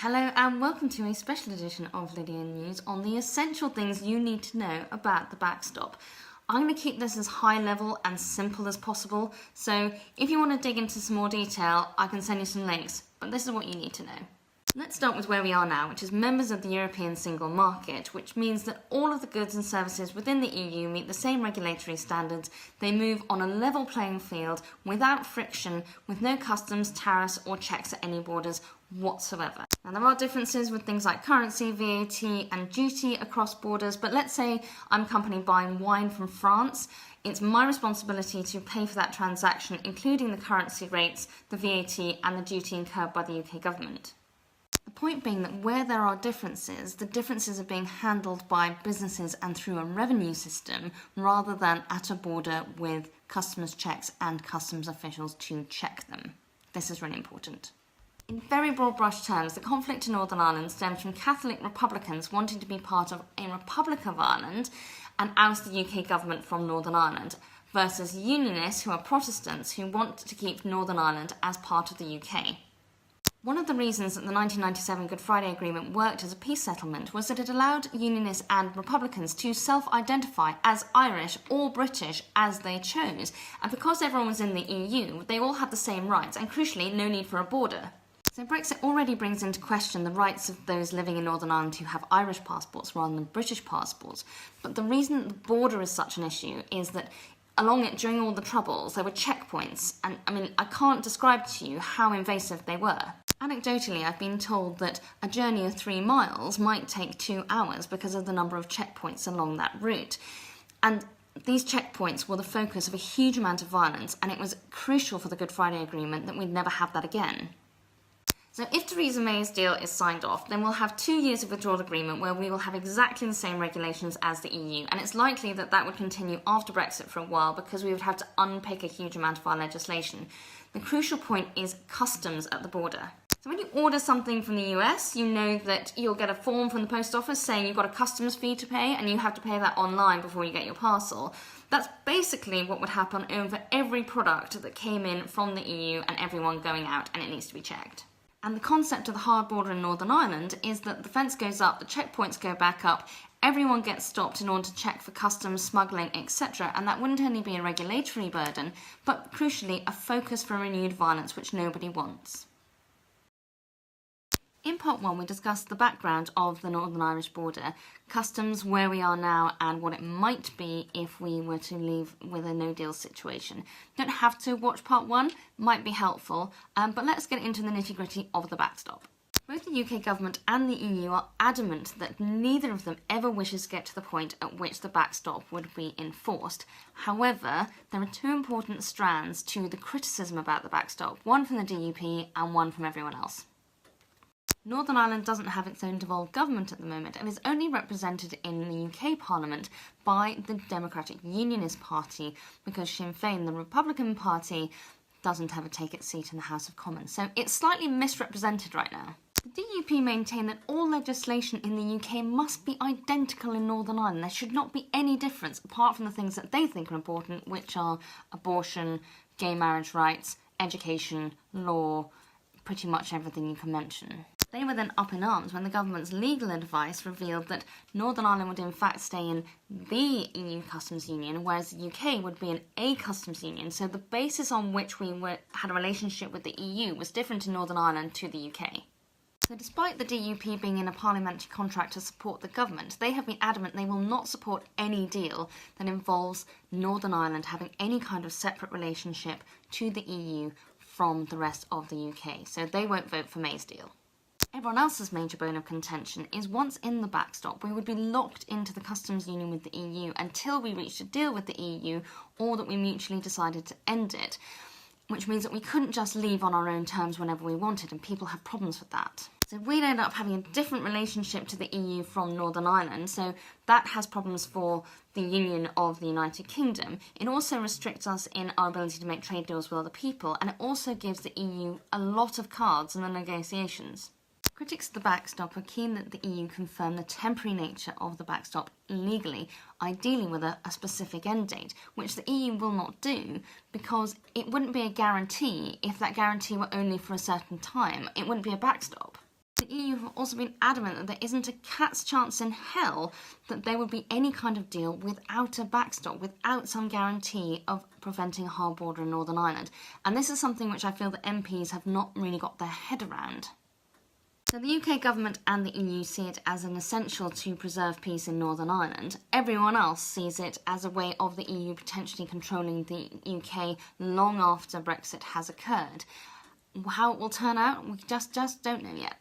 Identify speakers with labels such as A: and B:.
A: Hello and welcome to a special edition of Lydia News on the essential things you need to know about the backstop. I'm going to keep this as high level and simple as possible, so if you want to dig into some more detail, I can send you some links, but this is what you need to know. Let's start with where we are now, which is members of the European single market, which means that all of the goods and services within the EU meet the same regulatory standards. They move on a level playing field without friction, with no customs, tariffs or checks at any borders whatsoever. Now there are differences with things like currency, VAT and duty across borders, but let's say I'm a company buying wine from France. It's my responsibility to pay for that transaction, including the currency rates, the VAT and the duty incurred by the UK government. The point being that where there are differences, the differences are being handled by businesses and through a revenue system rather than at a border with customs checks and customs officials to check them. This is really important. In very broad brush terms, the conflict in Northern Ireland stems from Catholic Republicans wanting to be part of a Republic of Ireland and oust the UK government from Northern Ireland, versus Unionists who are Protestants who want to keep Northern Ireland as part of the UK. One of the reasons that the 1997 Good Friday Agreement worked as a peace settlement was that it allowed Unionists and Republicans to self-identify as Irish or British as they chose, and because everyone was in the EU, they all had the same rights and, crucially, no need for a border. So Brexit already brings into question the rights of those living in Northern Ireland who have Irish passports rather than British passports, but the reason that the border is such an issue is that along it, during all the Troubles, there were checkpoints, and I can't describe to you how invasive they were. Anecdotally, I've been told that a journey of 3 miles might take 2 hours because of the number of checkpoints along that route. And these checkpoints were the focus of a huge amount of violence, and it was crucial for the Good Friday Agreement that we'd never have that again. So if Theresa May's deal is signed off, then we'll have 2 years of withdrawal agreement where we will have exactly the same regulations as the EU, and it's likely that that would continue after Brexit for a while because we would have to unpick a huge amount of our legislation. The crucial point is customs at the border. So when you order something from the US, you know that you'll get a form from the post office saying you've got a customs fee to pay and you have to pay that online before you get your parcel. That's basically what would happen over every product that came in from the EU and everyone going out, and it needs to be checked. And the concept of the hard border in Northern Ireland is that the fence goes up, the checkpoints go back up, everyone gets stopped in order to check for customs, smuggling, etc. And that wouldn't only be a regulatory burden, but crucially a focus for renewed violence which nobody wants. In part 1, we discussed the background of the Northern Irish border, customs, where we are now, and what it might be if we were to leave with a no-deal situation. Don't have to watch part 1, might be helpful, but let's get into the nitty-gritty of the backstop. Both the UK government and the EU are adamant that neither of them ever wishes to get to the point at which the backstop would be enforced. However, there are 2 important strands to the criticism about the backstop, one from the DUP and one from everyone else. Northern Ireland doesn't have its own devolved government at the moment and is only represented in the UK Parliament by the Democratic Unionist Party because Sinn Féin, the Republican Party, doesn't have a take-it seat in the House of Commons, so it's slightly misrepresented right now. The DUP maintain that all legislation in the UK must be identical in Northern Ireland. There should not be any difference apart from the things that they think are important, which are abortion, gay marriage rights, education, law, pretty much everything you can mention. They were then up in arms when the government's legal advice revealed that Northern Ireland would in fact stay in the EU customs union, whereas the UK would be in a customs union, so the basis on which we had a relationship with the EU was different in Northern Ireland to the UK. So despite the DUP being in a parliamentary contract to support the government, they have been adamant they will not support any deal that involves Northern Ireland having any kind of separate relationship to the EU from the rest of the UK, so they won't vote for May's deal. Everyone else's major bone of contention is once in the backstop, we would be locked into the customs union with the EU until we reached a deal with the EU or that we mutually decided to end it, which means that we couldn't just leave on our own terms whenever we wanted, and people have problems with that. So we'd end up having a different relationship to the EU from Northern Ireland, so that has problems for the Union of the United Kingdom. It also restricts us in our ability to make trade deals with other people, and it also gives the EU a lot of cards in the negotiations. Critics of the backstop are keen that the EU confirm the temporary nature of the backstop legally, ideally with a specific end date, which the EU will not do because it wouldn't be a guarantee if that guarantee were only for a certain time. It wouldn't be a backstop. The EU have also been adamant that there isn't a cat's chance in hell that there would be any kind of deal without a backstop, without some guarantee of preventing a hard border in Northern Ireland. And this is something which I feel that MPs have not really got their head around. So the UK government and the EU see it as an essential to preserve peace in Northern Ireland. Everyone else sees it as a way of the EU potentially controlling the UK long after Brexit has occurred. How it will turn out, we just don't know yet.